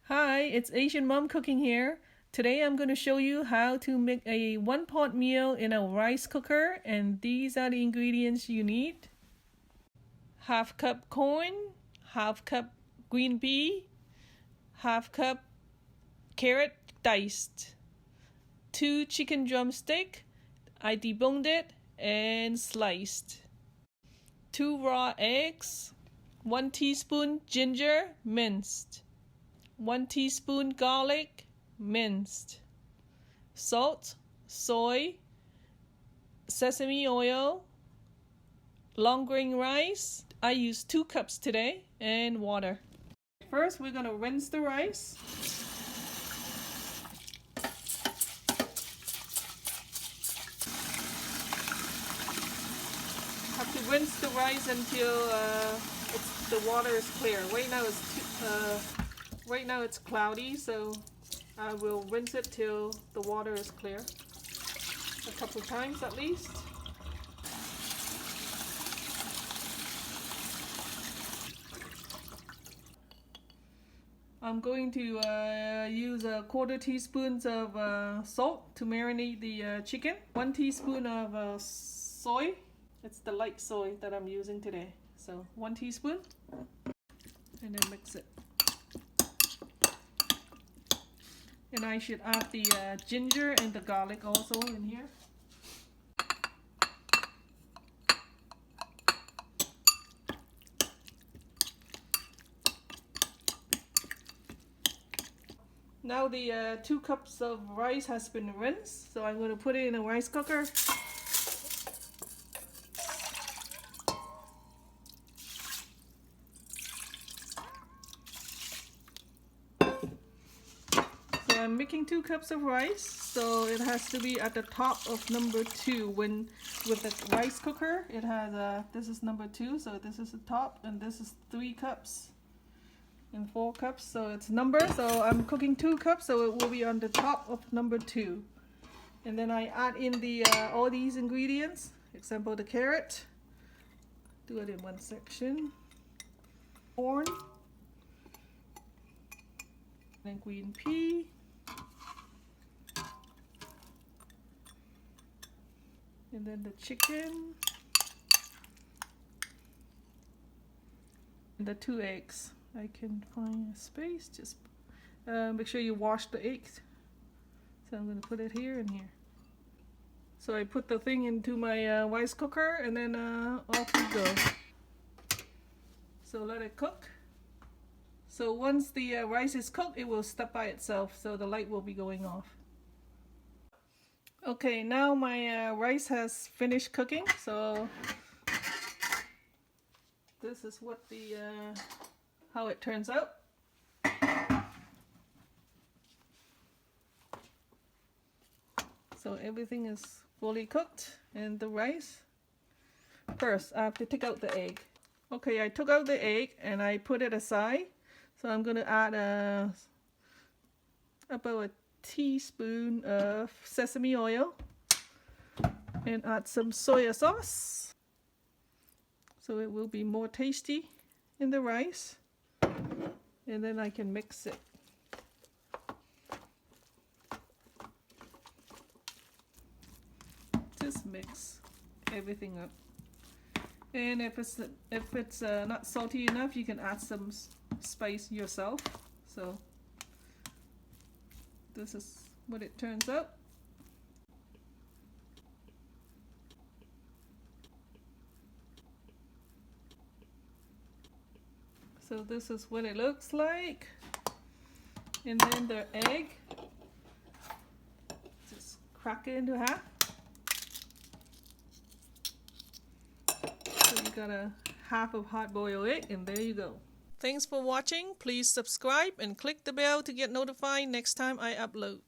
Hi, it's Asian Mom Cooking here. Today I'm going to show you how to make a one-pot meal in a rice cooker, and these are the ingredients you need. Half cup corn, half cup green pea, half cup carrot diced, 2 chicken drumstick, I deboned it and sliced, 2 raw eggs, 1 teaspoon ginger minced, 1 teaspoon garlic minced, salt, soy, sesame oil, long grain rice. I use 2 cups today, and water. First, we're going to rinse the rice. Have to rinse the rice until the water is clear. Right now it's cloudy, so I will rinse it till the water is clear. A couple times at least. I'm going to use a 1/4 teaspoon of salt to marinate the chicken. 1 teaspoon of soy. It's the light soy that I'm using today. So 1 teaspoon. And then mix it. And I should add the ginger and the garlic also in here. Now the 2 cups of rice has been rinsed, so I'm going to put it in a rice cooker. So I'm making 2 cups of rice, so it has to be at the top of number 2. When with the rice cooker, it has this is number 2, so this is the top, and this is 3 cups. And 4 cups, so it's number, so I'm cooking 2 cups, so it will be on the top of number 2. And then I add in the all these ingredients, example the carrot, do it in one section, corn, and green pea, and then the chicken, and the 2 eggs. I can find a space, just make sure you wash the eggs. So I'm going to put it here and here. So I put the thing into my rice cooker, and then off we go. So let it cook. So once the rice is cooked, it will stop by itself, so the light will be going off. Okay, now my rice has finished cooking, so this is what the how it turns out. So everything is fully cooked, and the rice. First, I have to take out the egg. Okay, I took out the egg and I put it aside. So I'm going to add about a teaspoon of sesame oil and add some soy sauce, so it will be more tasty in the rice. And then I can mix it. Just mix everything up. And if it's not salty enough, you can add some spice yourself. So this is what it turns out. So this is what it looks like. And then the egg, just crack it into half. So you got a half of hard-boiled egg, and there you go. Thanks for watching. Please subscribe and click the bell to get notified next time I upload.